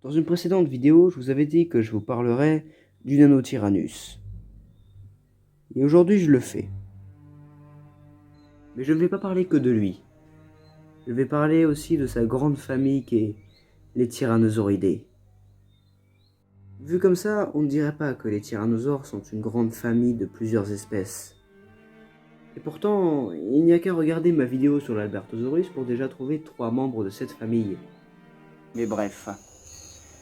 Dans une précédente vidéo, je vous avais dit que je vous parlerais du Nanotyrannus. Et aujourd'hui, je le fais. Mais je ne vais pas parler que de lui. Je vais parler aussi de sa grande famille qu'est les Tyrannosauridés. Vu comme ça, on ne dirait pas que les tyrannosaures sont une grande famille de plusieurs espèces. Et pourtant, il n'y a qu'à regarder ma vidéo sur l'Albertosaurus pour déjà trouver 3 membres de cette famille. Mais bref.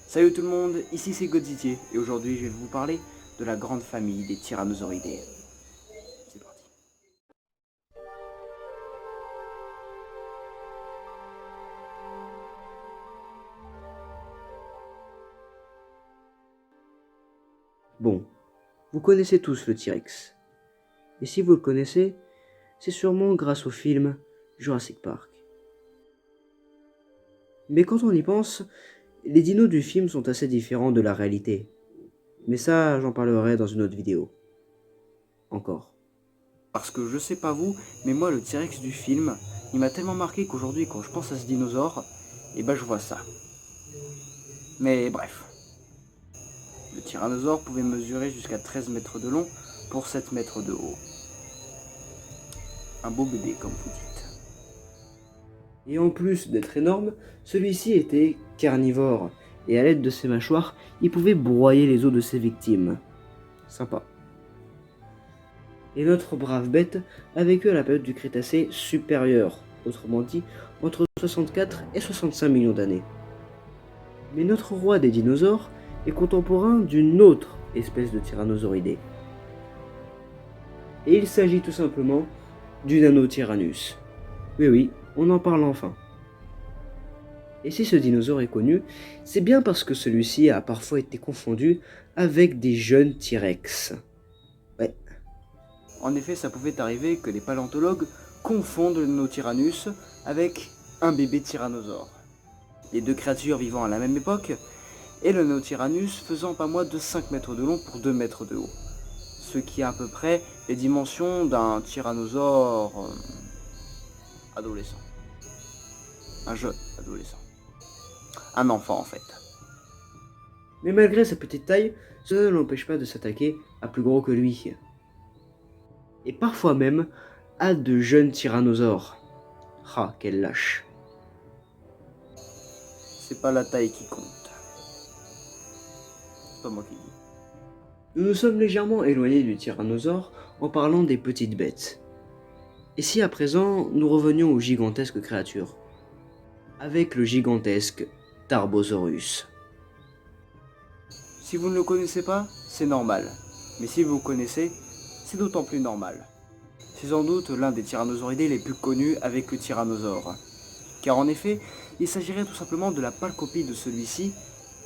Salut tout le monde, ici c'est Godzitier, et aujourd'hui je vais vous parler de la grande famille des Tyrannosauridés. C'est parti. Bon, vous connaissez tous le T-Rex. Et si vous le connaissez, c'est sûrement grâce au film Jurassic Park. Mais quand on y pense, les dinos du film sont assez différents de la réalité. Mais ça, j'en parlerai dans une autre vidéo. Encore. Parce que je sais pas vous, mais moi le T-Rex du film, il m'a tellement marqué qu'aujourd'hui quand je pense à ce dinosaure, et ben je vois ça. Mais bref. Le tyrannosaure pouvait mesurer jusqu'à 13 mètres de long pour 7 mètres de haut. Un beau bébé comme vous dites. Et en plus d'être énorme, celui-ci était carnivore, et à l'aide de ses mâchoires, il pouvait broyer les os de ses victimes. Sympa. Et notre brave bête a vécu à la période du Crétacé supérieur, autrement dit entre 64 et 65 millions d'années. Mais notre roi des dinosaures est contemporain d'une autre espèce de tyrannosauridé. Et il s'agit tout simplement du Nanotyrannus. Oui oui, on en parle enfin. Et si ce dinosaure est connu, c'est bien parce que celui-ci a parfois été confondu avec des jeunes T-Rex. Ouais. En effet, ça pouvait arriver que les paléontologues confondent le Nanotyrannus avec un bébé tyrannosaure. Les deux créatures vivant à la même époque, et le Nanotyrannus faisant pas moins de 5 mètres de long pour 2 mètres de haut. Ce qui est à peu près les dimensions d'un tyrannosaure adolescent. Un jeune adolescent. Un enfant en fait. Mais malgré sa petite taille, cela ne l'empêche pas de s'attaquer à plus gros que lui. Et parfois même à de jeunes tyrannosaures. Ah, quel lâche. C'est pas la taille qui compte. C'est pas moi qui dis. Nous nous sommes légèrement éloignés du tyrannosaure en parlant des petites bêtes. Et si à présent nous revenions aux gigantesques créatures, avec le gigantesque Tarbosaurus. Si vous ne le connaissez pas, c'est normal. Mais si vous le connaissez, c'est d'autant plus normal. C'est sans doute l'un des tyrannosauridés les plus connus avec le tyrannosaure. Car en effet, il s'agirait tout simplement de la pâle copie de celui-ci,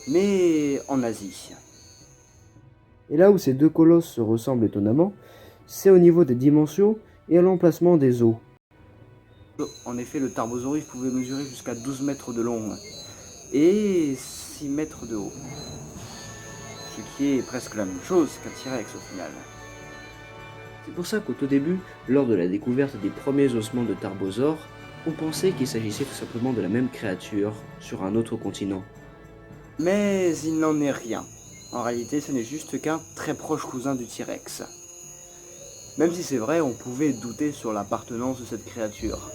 mais en Asie. Et là où ces deux colosses se ressemblent étonnamment, c'est au niveau des dimensions et à l'emplacement des os. En effet, le Tarbosaurus pouvait mesurer jusqu'à 12 mètres de long et 6 mètres de haut. Ce qui est presque la même chose qu'un T-Rex au final. C'est pour ça qu'au tout début, lors de la découverte des premiers ossements de Tarbosaures, on pensait qu'il s'agissait tout simplement de la même créature sur un autre continent. Mais il n'en est rien. En réalité, ce n'est juste qu'un très proche cousin du T-Rex. Même si c'est vrai, on pouvait douter sur l'appartenance de cette créature.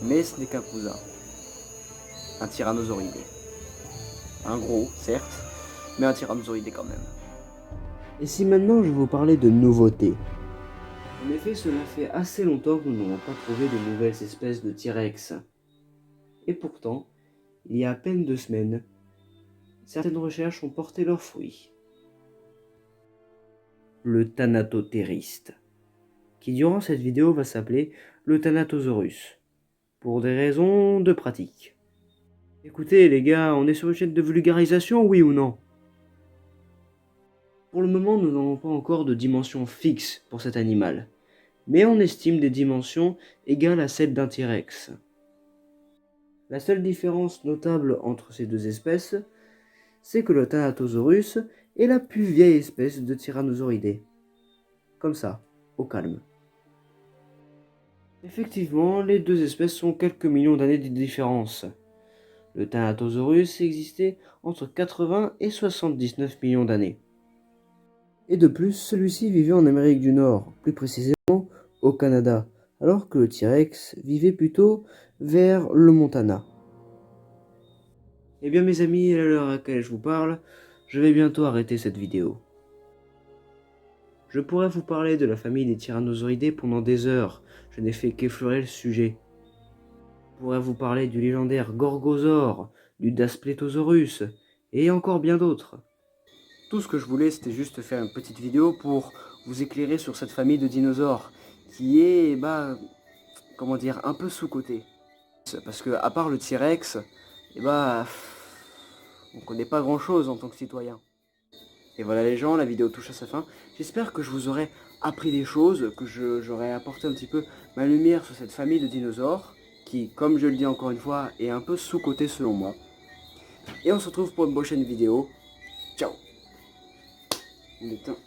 Mais ce n'est qu'un cousin. Un tyrannosauridé. Un gros, certes, mais un tyrannosauridé quand même. Et si maintenant je vous parlais de nouveautés? En effet, cela fait assez longtemps que nous n'avons pas trouvé de nouvelles espèces de T-Rex. Et pourtant, il y a à peine 2 semaines, certaines recherches ont porté leurs fruits. Le Thanatotériste, qui durant cette vidéo va s'appeler le Thanatosaurus, pour des raisons de pratique. Écoutez les gars, on est sur une chaîne de vulgarisation, oui ou non? Pour le moment, nous n'avons pas encore de dimension fixe pour cet animal, mais on estime des dimensions égales à celles d'un T-Rex. La seule différence notable entre ces deux espèces, c'est que le Thanatosaurus est la plus vieille espèce de tyrannosauridés. Comme ça, au calme. Effectivement, les deux espèces ont quelques millions d'années de différence. Le Thanatosaurus existait entre 80 et 79 millions d'années. Et de plus, celui-ci vivait en Amérique du Nord, plus précisément au Canada, alors que le T-Rex vivait plutôt vers le Montana. Eh bien mes amis, à l'heure à laquelle je vous parle, je vais bientôt arrêter cette vidéo. Je pourrais vous parler de la famille des tyrannosauridés pendant des heures, je n'ai fait qu'effleurer le sujet. Je pourrais vous parler du légendaire Gorgosaure, du Daspletosaurus, et encore bien d'autres. Tout ce que je voulais, c'était juste faire une petite vidéo pour vous éclairer sur cette famille de dinosaures, qui est, comment dire, un peu sous-cotée. Parce que, à part le T-Rex, on connaît pas grand-chose en tant que citoyen. Et voilà les gens, la vidéo touche à sa fin. J'espère que je vous aurai appris des choses, que j'aurai apporté un petit peu ma lumière sur cette famille de dinosaures, qui, comme je le dis encore une fois, est un peu sous-cotée selon moi. Et on se retrouve pour une prochaine vidéo. Ciao. On éteint.